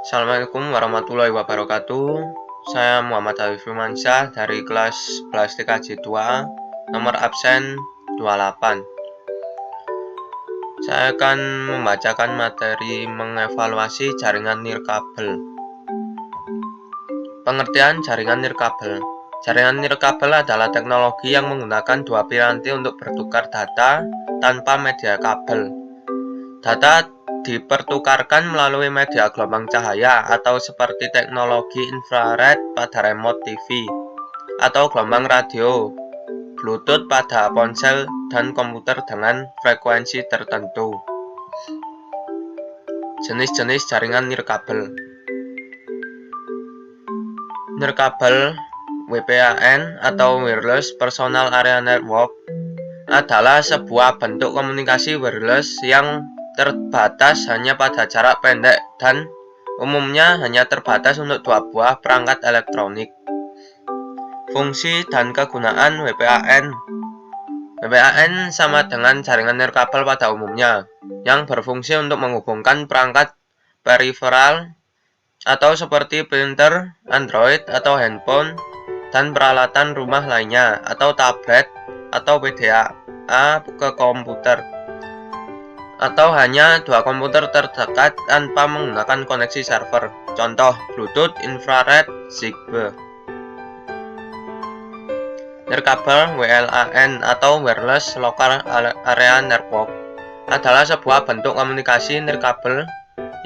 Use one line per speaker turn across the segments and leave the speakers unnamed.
Assalamualaikum warahmatullahi wabarakatuh. Saya Muhammad Alif Firmansyah dari kelas 11 TKJ 2, nomor absen 28. Saya akan membacakan materi mengevaluasi jaringan nirkabel. Pengertian jaringan nirkabel. Jaringan nirkabel adalah teknologi yang menggunakan dua piranti untuk bertukar data tanpa media kabel. Data dipertukarkan melalui media gelombang cahaya atau seperti teknologi infrared pada remote TV atau gelombang radio, Bluetooth pada ponsel dan komputer dengan frekuensi tertentu. Jenis-jenis jaringan nirkabel. Nirkabel WPAN atau Wireless Personal Area Network adalah sebuah bentuk komunikasi wireless yang terbatas hanya pada jarak pendek dan umumnya hanya terbatas untuk dua buah perangkat elektronik. Fungsi dan kegunaan WPAN. WPAN sama dengan jaringan nirkabel pada umumnya, yang berfungsi untuk menghubungkan perangkat peripheral atau seperti printer, Android atau handphone, dan peralatan rumah lainnya atau tablet atau PDA ke komputer, atau hanya dua komputer terdekat tanpa menggunakan koneksi server. Contoh, Bluetooth, infrared, Zigbee. Nirkabel WLAN atau Wireless Local Area Network adalah sebuah bentuk komunikasi nirkabel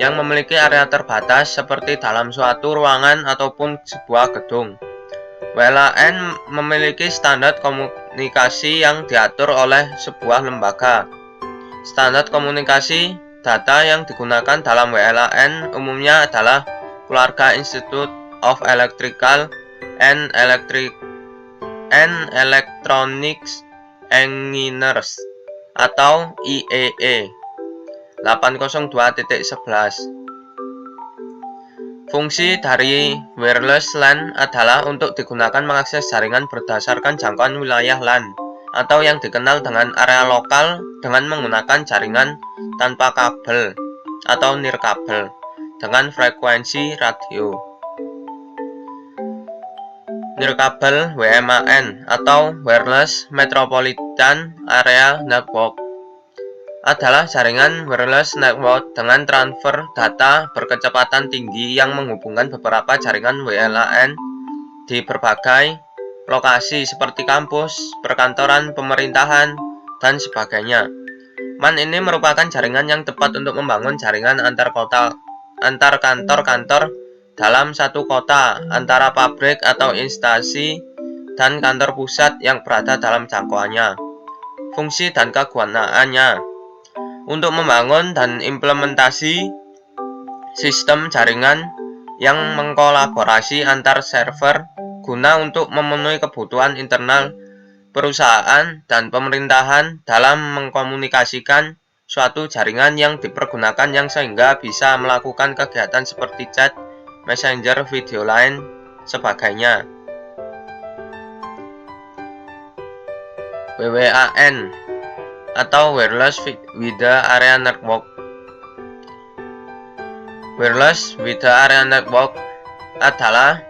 yang memiliki area terbatas seperti dalam suatu ruangan ataupun sebuah gedung. WLAN memiliki standar komunikasi yang diatur oleh sebuah lembaga. Standar komunikasi data yang digunakan dalam WLAN umumnya adalah Keluarga Institute of Electrical and Electronics Engineers atau IEE 802.11. Fungsi dari wireless LAN adalah untuk digunakan mengakses jaringan berdasarkan jangkauan wilayah LAN atau yang dikenal dengan area lokal dengan menggunakan jaringan tanpa kabel atau nirkabel dengan frekuensi radio. Nirkabel WMAN atau Wireless Metropolitan Area Network adalah jaringan wireless network dengan transfer data berkecepatan tinggi yang menghubungkan beberapa jaringan WLAN di berbagai lokasi seperti kampus, perkantoran, pemerintahan, dan sebagainya. MAN ini merupakan jaringan yang tepat untuk membangun jaringan antar kantor-kantor dalam satu kota, antara pabrik atau instansi dan kantor pusat yang berada dalam jangkauannya. Fungsi dan kegunaannya untuk membangun dan implementasi sistem jaringan yang mengkolaborasi antar server guna untuk memenuhi kebutuhan internal perusahaan dan pemerintahan dalam mengkomunikasikan suatu jaringan yang dipergunakan yang sehingga bisa melakukan kegiatan seperti chat, messenger, video line, sebagainya. WWAN atau Wireless Wide Area Network. Wireless Wide Area Network adalah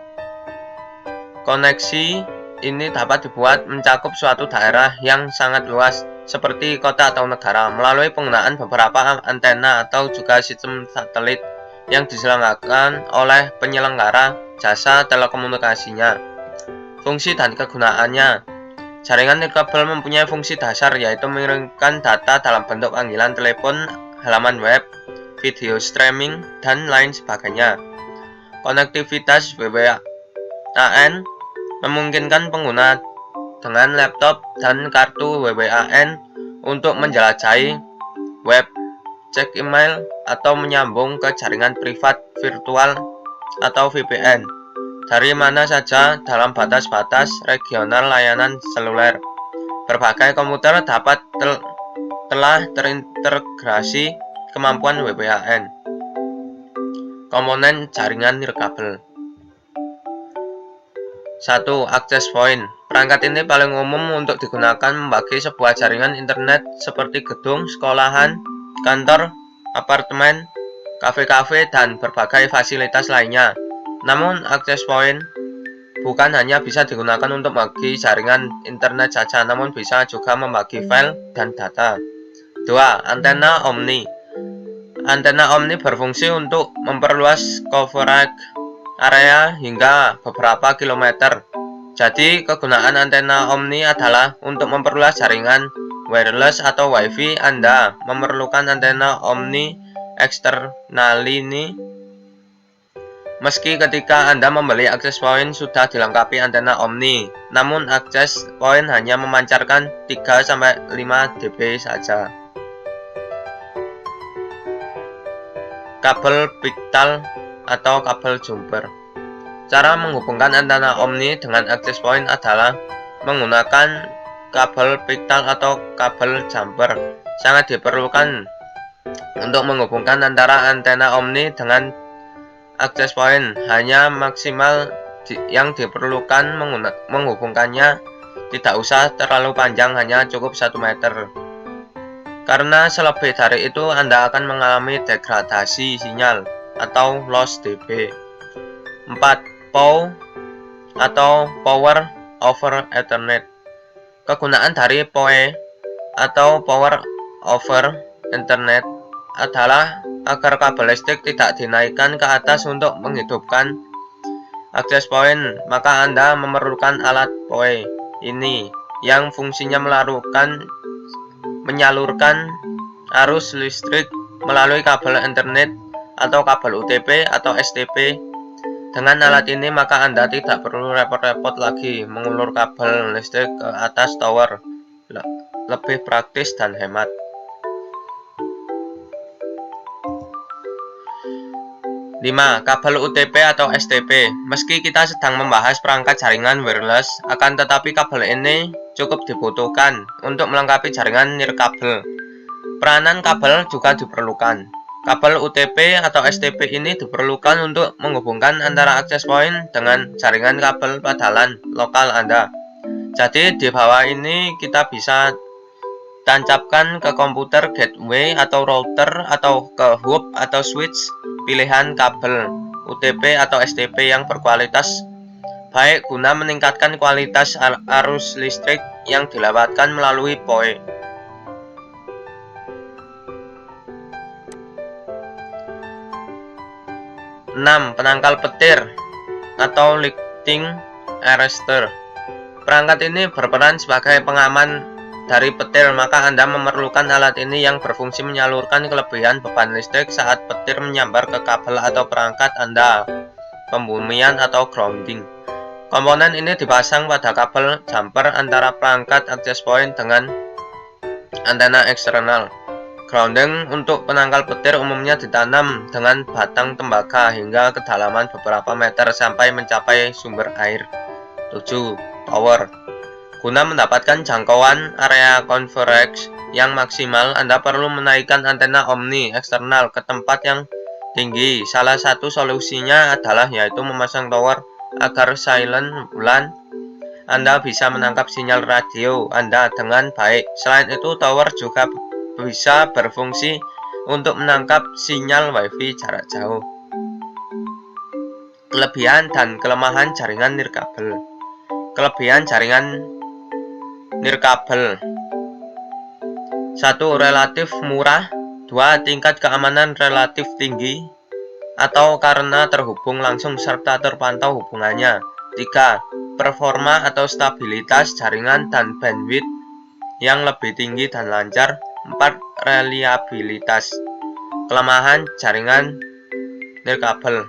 koneksi ini dapat dibuat mencakup suatu daerah yang sangat luas seperti kota atau negara melalui penggunaan beberapa antena atau juga sistem satelit yang diselenggarakan oleh penyelenggara jasa telekomunikasinya. Fungsi dan kegunaannya. Jaringan nirkabel mempunyai fungsi dasar yaitu mengirimkan data dalam bentuk panggilan telepon, halaman web, video streaming, dan lain sebagainya. Konektivitas WWAN memungkinkan pengguna dengan laptop dan kartu WWAN untuk menjelajahi web, cek email, atau menyambung ke jaringan privat virtual atau VPN dari mana saja dalam batas-batas regional layanan seluler. Berbagai komputer telah terintegrasi kemampuan WPAN. Komponen jaringan nirkabel. 1. Access point. Perangkat ini paling umum untuk digunakan membagi sebuah jaringan internet seperti gedung, sekolahan, kantor, apartemen, kafe-kafe, dan berbagai fasilitas lainnya. Namun, access point bukan hanya bisa digunakan untuk membagi jaringan internet saja, namun bisa juga membagi file dan data. 2. Antena omni. Antena omni berfungsi untuk memperluas coverage area hingga beberapa kilometer. Jadi, kegunaan antena omni adalah untuk memperluas jaringan wireless atau WiFi. Anda memerlukan antena omni eksternal ini meski ketika Anda membeli access point sudah dilengkapi antena omni. Namun, access point hanya memancarkan 3-5 dB saja. Kabel pigtal atau kabel jumper. Cara menghubungkan antena omni dengan access point adalah menggunakan kabel pigtal atau kabel jumper. Sangat diperlukan untuk menghubungkan antara antena omni dengan access point. Hanya maksimal yang diperlukan menghubungkannya tidak usah terlalu panjang, hanya cukup 1 meter. Karena selebih dari itu Anda akan mengalami degradasi sinyal atau loss dB. 4. POE atau Power over Ethernet. Kegunaan dari POE atau Power over Ethernet adalah agar kabel listrik tidak dinaikkan ke atas untuk menghidupkan access point. Maka Anda memerlukan alat POE ini yang fungsinya menyalurkan arus listrik melalui kabel Ethernet atau kabel UTP atau STP. Dengan alat ini maka Anda tidak perlu repot-repot lagi mengulur kabel listrik ke atas tower. Lebih praktis dan hemat. 5. Kabel UTP atau STP. Meski kita sedang membahas perangkat jaringan wireless, akan tetapi kabel ini cukup dibutuhkan untuk melengkapi jaringan nirkabel. Peranan kabel juga diperlukan. Kabel UTP atau STP ini diperlukan untuk menghubungkan antara access point dengan jaringan kabel pada LAN lokal Anda. Jadi di bawah ini kita bisa tancapkan ke komputer gateway atau router atau ke hub atau switch pilihan kabel UTP atau STP yang berkualitas baik guna meningkatkan kualitas arus listrik yang dilewatkan melalui POE. 6. Penangkal petir atau lighting arrestor. Perangkat ini berperan sebagai pengaman dari petir, maka Anda memerlukan alat ini yang berfungsi menyalurkan kelebihan beban listrik saat petir menyambar ke kabel atau perangkat Anda, pembumian atau grounding. Komponen ini dipasang pada kabel jumper antara perangkat access point dengan antena eksternal. Grounding untuk penangkal petir umumnya ditanam dengan batang tembaga hingga kedalaman beberapa meter sampai mencapai sumber air. 7. Tower. Guna mendapatkan jangkauan area coverage yang maksimal, Anda perlu menaikkan antena omni eksternal ke tempat yang tinggi. Salah satu solusinya adalah yaitu memasang tower agar silent bulan Anda bisa menangkap sinyal radio Anda dengan baik. Selain itu, tower juga bisa berfungsi untuk menangkap sinyal WiFi jarak jauh. Kelebihan dan kelemahan jaringan nirkabel. Kelebihan jaringan nirkabel: 1. Relatif murah. 2. Tingkat keamanan relatif tinggi atau karena terhubung langsung serta terpantau hubungannya. 3. Performa atau stabilitas jaringan dan bandwidth yang lebih tinggi dan lancar. 4. Reliabilitas. Kelemahan jaringan nirkabel: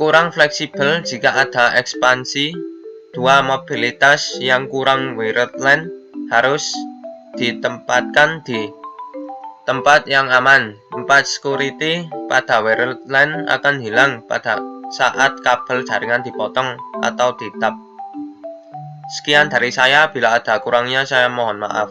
kurang fleksibel jika ada ekspansi. 2. Mobilitas yang kurang. Wired LAN harus ditempatkan di tempat yang aman. 4. Security pada wired LAN akan hilang pada saat kabel jaringan dipotong atau ditap. Sekian dari saya, bila ada kurangnya saya mohon maaf.